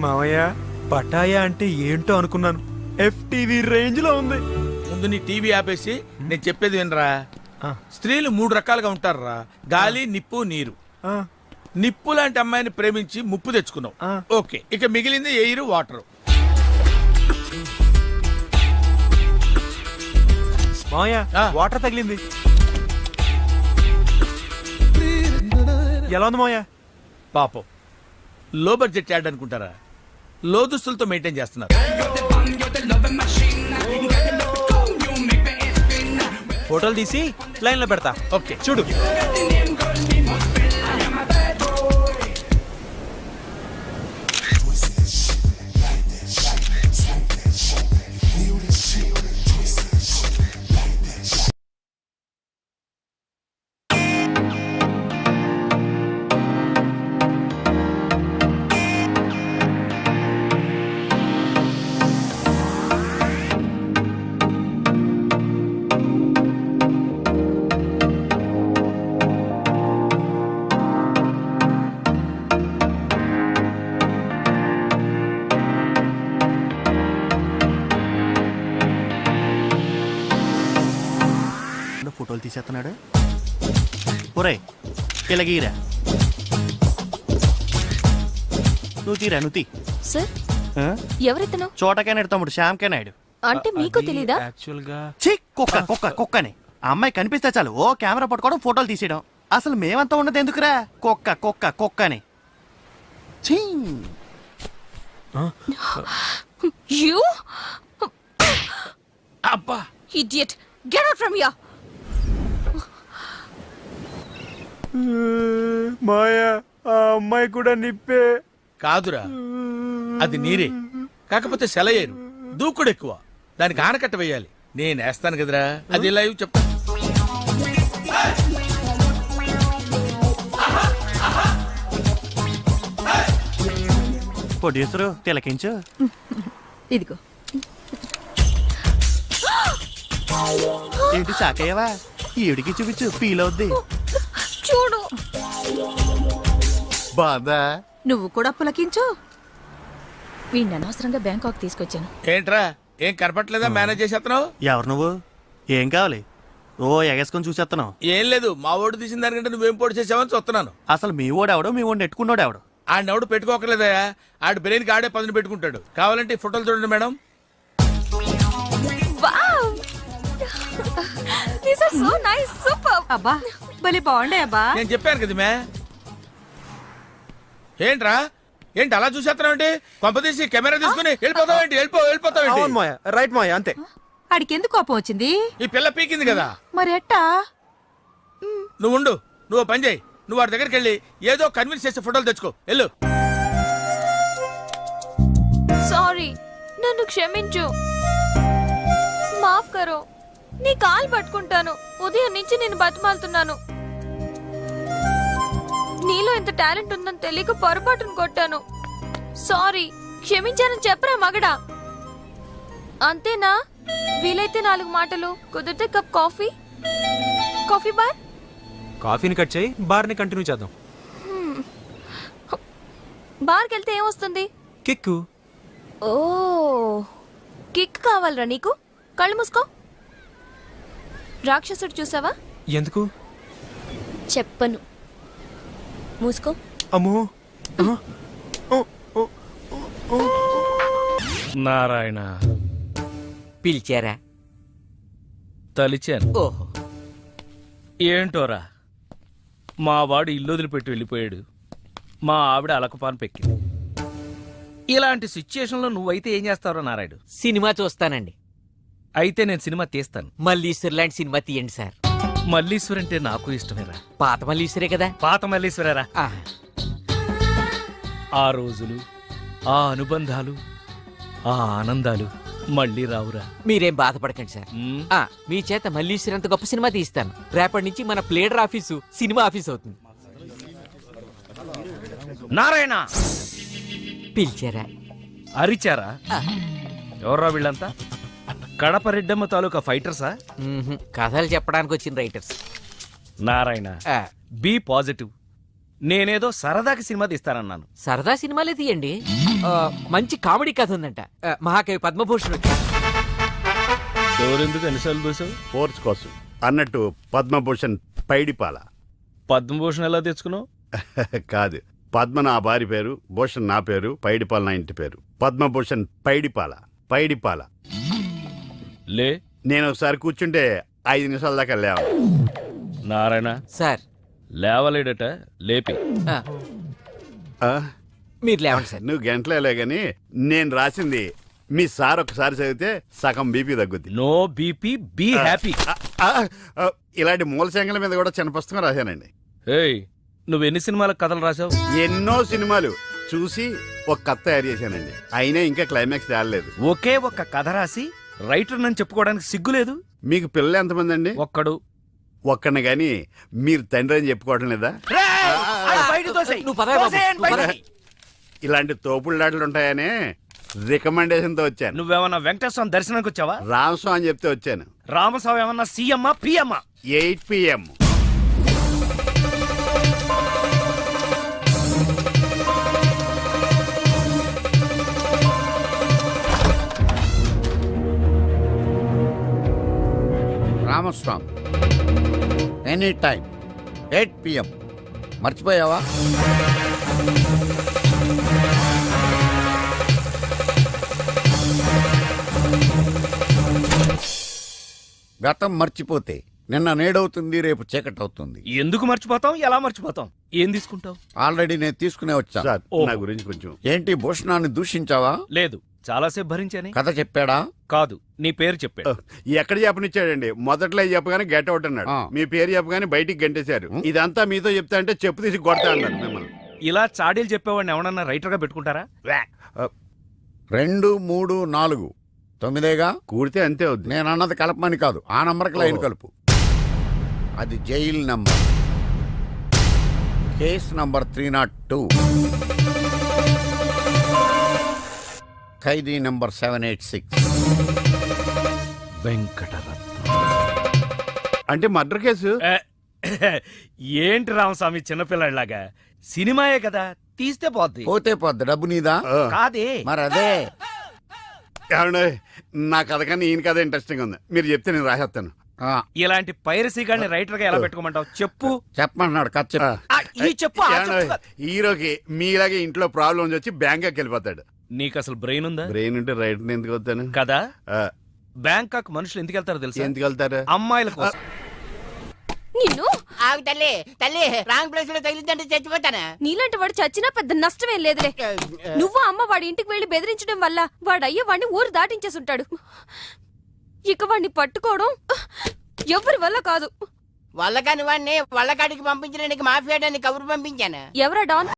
మావయ్య పటాయా అంటే ఏంటో అనుకున్నాను. FTV రేంజ్ లో ఉంది. ముందు నీ టీవీ ఆపేసి నేను చెప్పేది వినరా. స్త్రీలు 3 రకాలుగా ఉంటారురా. గాలి, నిప్పు, నీరు. నిప్పు లాంటి అమ్మాయిని ప్రేమించి ముప్పు తెచ్చుకున్నావు. ఓకే, ఇక మిగిలింది ఎయిర్, వాటర్. మావయ్య వాటర్ తగిలింది. ఎలా ఉంది మావయ్య? పాపం లో బడ్జెట్ యాడ్ అనుకుంటారా? లో దుస్తులతో మెయింటైన్ చేస్తున్నారు. ఫోటోలు తీసి లైన్ లో పెడతా. ఓకే చూడు. ఫోటోలు తీసేస్తున్నాడు. ఒరే ఇలాగీరా, నువ్వు తీరా, నువ్వు తీ. సార్ ఎవరితను? చోటకైనాడు తమ్ముడు, శ్యామ్కే నాయుడు. అంటే మీకు తెలీదా? కుక్కని ఆ అమ్మాయి కనిపిస్తే చాలు ఓ కెమెరా పట్టుకోవడం, ఫోటోలు తీసేయడం. అసలు మేమంతా ఉన్నది ఎందుకురా? కుక్కని. You అబ్బా idiot, get out from here. మాయా ఆ అమ్మాయి కూడా నిప్పే. కాదురా, అది నీరే, కాకపోతే సెలయేరు, దూకుడు ఎక్కువ. దానికి ఆనకట్ట వేయాలి. నేను వేస్తాను కదరా. అది లైవ్ చెప్తా. ప్రొడ్యూసరు తిలకించు. ఇదిగో. ఏంటి షాకయ్యవా? ఈవిడికి చూపించు, ఫీల్ అవుద్ది. చూడు. బాధా నువ్వు కూడా పులకించు. వీడిని అనవసరంగా బ్యాంకాక్ తీసుకొచ్చాను. ఏంట్రా, ఏం కనపట్లేదా? మేనేజ్ చేసేస్తున్నావు. ఎవరు నువ్వు? ఏం కావాలి? ఓ ఎగేసుకొని చూసేస్తున్నావు. ఏం లేదు, మా ఓడు తీసిన దానికంటే నువ్వేం పోటీ చేసావని చూస్తున్నాను. అసలు మీ ఓడెవడో, మీ ఓడిని ఎట్టుకున్నాడు ఎవడు? ఆడినెవడు పెట్టుకోకలేదయా. ఆడి బ్రెయిన్కి ఆడే పదును పెట్టుకుంటాడు. కావాలంటే ఈ ఫోటోలు చూడండి madam. These are so nice, super. అబ్బా భలే బాగుండే అబ్బా. నేను చెప్పాను కదా మే. ఏంట్రా, ఏంటి అలా చూసేస్తున్నావు? కొంపదీసి కెమెరా తీసుకుని వెళ్ళిపోతావేంటి? అవును మాయా, రైట్ మాయా, అంతే. ఆడికి ఎందుకు కోపం వచ్చింది? ఈ పిల్ల పీకింది కదా. మరి ఎట్టా? నువ్వు ఉండు, నువ్వు పని చేయి. నువ్వు వాడి దగ్గరికి వెళ్ళి ఏదో కన్విన్స్ చేసే ఫోటోలు తెచ్చుకో. వెళ్ళు. సారీ, నన్ను క్షమించు. మాఫ్ కరో. నీ కాలు పట్టుకుంటాను. ఉదయం నుంచి నేను బతిమాలుతున్నాను. నీలో ఎంత టాలెంట్ ఉందని తెలియక పొరపాటును కొట్టాను. సారీ, క్షమించానని చెప్పరా మగడా. అంతేనా? వీలైతే 4 మాటలు, కుదిరితే కప్ కాఫీ. Coffee bar. కాఫీని కట్ చేయి, బార్ని కంటిన్యూ చేద్దాం. బార్కి వెళ్తే ఏమొస్తుంది? కిక్కు. ఓ, కిక్ కావాలరా నీకు? కళ్ళు మూసుకో. రాక్షసుడు చూసావా? ఎందుకు? చెప్పను, మూసుకో. అమ్మో. నారాయణ పిలిచారా? తలిచాను. ఓహో, ఏంటోరా, మా వాడు ఇల్లు వదిలిపెట్టి వెళ్ళిపోయాడు. మా ఆవిడ అలకపాను పెక్కింది. ఇలాంటి సిచ్యుయేషన్లో నువ్వైతే ఏం చేస్తావురా నారాయుడు? సినిమా చూస్తానండి. అయితే నేను సినిమా తీస్తాను. మల్లీశ్వర్ లాంటి సినిమా తీయండి సార్. మల్లీశ్వర్ అంటే నాకు ఇష్టమేరా. పాత మల్లీశ్వరే కదా. పాత మల్లీశ్వరేరా. ఆ, ఆ రోజులు, ఆ అనుబంధాలు, ఆ ఆనందాలు మళ్ళీ రావురా. మీరేం బాధపడకండి సార్. ఆ, మీ చేత మల్లీశ్వర్ అంత గొప్ప సినిమా తీస్తాను. రేపటి నుంచి మన ప్లేడర్ ఆఫీసు సినిమా ఆఫీస్ అవుతుంది. నారాయణ పిలిచారా? అరిచారా? ఎవర్రా వీళ్ళంతా? కడప రెడ్డమ్మ తాలూకా ఫైటర్సా? కథలు చెప్పడానికి వచ్చిన రైటర్స్. Narayana, be positive. నేనేదో సరదాకి సినిమా తీస్తానన్నాను. సరదా సినిమాలే తీయండి. మంచి కామెడీ కథ ఉందంట. మహాకవి పద్మభూషణ్ వచ్చారు. ఎవరెందుకు ఎన్నిసార్లు చూసావు? ఫోర్స్ కోసం అన్నట్టు పద్మభూషణ్ పైడిపాల. పద్మభూషణ్ ఎలా తెచ్చుకున్నావు? కాదు, పద్మ నా భార్య పేరు, భూషణ్ నా పేరు, పైడిపాల నా ఇంటి పేరు. పద్మభూషణ్ పైడిపాల. పైడిపాల. లే. నేను ఒకసారి కూర్చుంటే 5 నిమిషాల దాకా లేవు. నారాయణ సార్ లేవలేడట, లేపి. ఆ? మీరు లేవండి సార్. నువ్వు గంటలేలే గాని నేను రాసింది మీ సార్ ఒకసారి చదివితే సగం బీపీ తగ్గుద్ది. No BP, be happy. ఆ, ఆ, ఇలాంటి మూల శంకల మీద కూడా చిన్న పుస్తకం రాశానండి. ఏయ్, నువ్వు ఎన్ని సినిమాలకు కథలు రాసావు? ఎన్నో సినిమాలు చూసి ఒక కథ తయారు చేశానండి. అయినా ఇంకా క్లైమాక్స్ తేలలేదు. ఒకే ఒక్క కథ రాసి రైటర్ నన్ను చెప్పుకోవడానికి సిగ్గులేదు. మీకు పిల్లలు ఎంతమంది అండి? ఒక్కడు. ఒక్కడిని గాని మీరు తండ్రి అని చెప్పుకోవటం లేదా? నువ్వు పదవే బాబు, నువ్వు పదవే. ఇలాంటి తోపుళ్ళాటలు ఉంటాయనే రికమెండేషన్ తో వచ్చాను. నువ్వేమన్నా వెంకటేశ్వరం దర్శనానికి వచ్చావా? రామస్వామి అని చెప్తే వచ్చాను. రామస్వామి ఏమన్నా సీఎమ్మా పిఎమ్మా? 8 PM. Ramaswamy any time 8 PM. మర్చిపోయావా? గతం మర్చిపోతే నిన్న నేడవుతుంది, రేపు చీకటి అవుతుంది. ఎందుకు మర్చిపోతాం? ఎలా మర్చిపోతాం? ఏం తీసుకుంటావు? ఆల్రెడీ నేను తీసుకునే వచ్చా. సార్ ఓ. నా గురించి కొంచెం. ఏంటి భూషణాన్ని దూషించావా? లేదు, చాలాసేపు భరించాని. కథ చెప్పాడా? కాదు, నీ పేరు చెప్పాడు. ఎక్కడ చెప్పనిచ్చాడండి? మొదట్లో చెప్పగానే గెట్ అవుట్ అన్నాడు. ఆ. మీ పేరు చెప్పగానే బయటికి గంటేశారు. ఇదంతా మీతో చెప్తా అంటే చెప్పు తీసి కొడతా అన్నాడు మిమ్మల్ని. ఇలా చాడీలు చెప్పేవాడిని ఎవడన్నా రైటర్ గా పెట్టుకుంటారా? 2, 3, 4 9గా. కూడితే అంతే అవుద్ది. నేను అన్నది కలపమని కాదు, ఆ నంబర్కి లైన్ కలుపు. అది జైల్ నంబర్. Case number 302. ఖైదీ నంబర్ 786. వెంకటరత్నం. అంటే మర్డర్ కేసు. ఏంటి రామస్వామి చిన్నపిల్లలాగా? సినిమాయే కదా, తీస్తే పోద్ది. పోతే పోద్ది, డబ్బు నీదా? ఆ. కాదే. మరి అదే. ఏమండి, నా కథ కానీ ఈయన కథ ఇంట్రెస్టింగ్ ఉంది. మీరు చెప్తే నేను రాసేస్తాను. ఆ, ఇలాంటి పైరసీ గాని రైటర్ గా ఎలా పెట్టుకోమంటావు? చెప్పు. చెప్పమంటున్నాడు కథ చెప్పు. ఈ చెప్పు, ఆ ఏమండి, చెప్పు. హీరోకి మీలాగే ఇంట్లో ప్రాబ్లమ్స్ వచ్చి బ్యాంకాక్ వెళ్ళిపోతాడు. నీకు అసలు బ్రెయిన్ ఉందా? బ్రెయిన్ ఉంటే రైట్ ఎందుకు వస్తాను కదా. బ్యాంకాక్ మనుషులు ఎందుకు వెళ్తారో తెలుసా? ఎందుకు వెళ్తారు? అమ్మాయిల కోసం. నిన్ను ఆగు తల్లి, తల్లి రాంగ్ ప్లేస్ లో తగిలిందంటే చచ్చిపోతానా? నీలాంటి వాడు చచ్చినా పెద్ద నష్టమేం లేదులే. నువ్వు అమ్మ వాడి ఇంటికి వెళ్లి బెదిరించడం వల్ల వాడయ్య వాడిని ఊరు దాటించేసుంటాడు. ఇక వాడిని పట్టుకోవడం ఎవరి వల్ల కాదు. వాళ్ళ కాని వాడిని వాళ్ళ కాడికి పంపించడానికి మాఫియాడాన్ని కబురు పంపించాను. ఎవరా డాన్?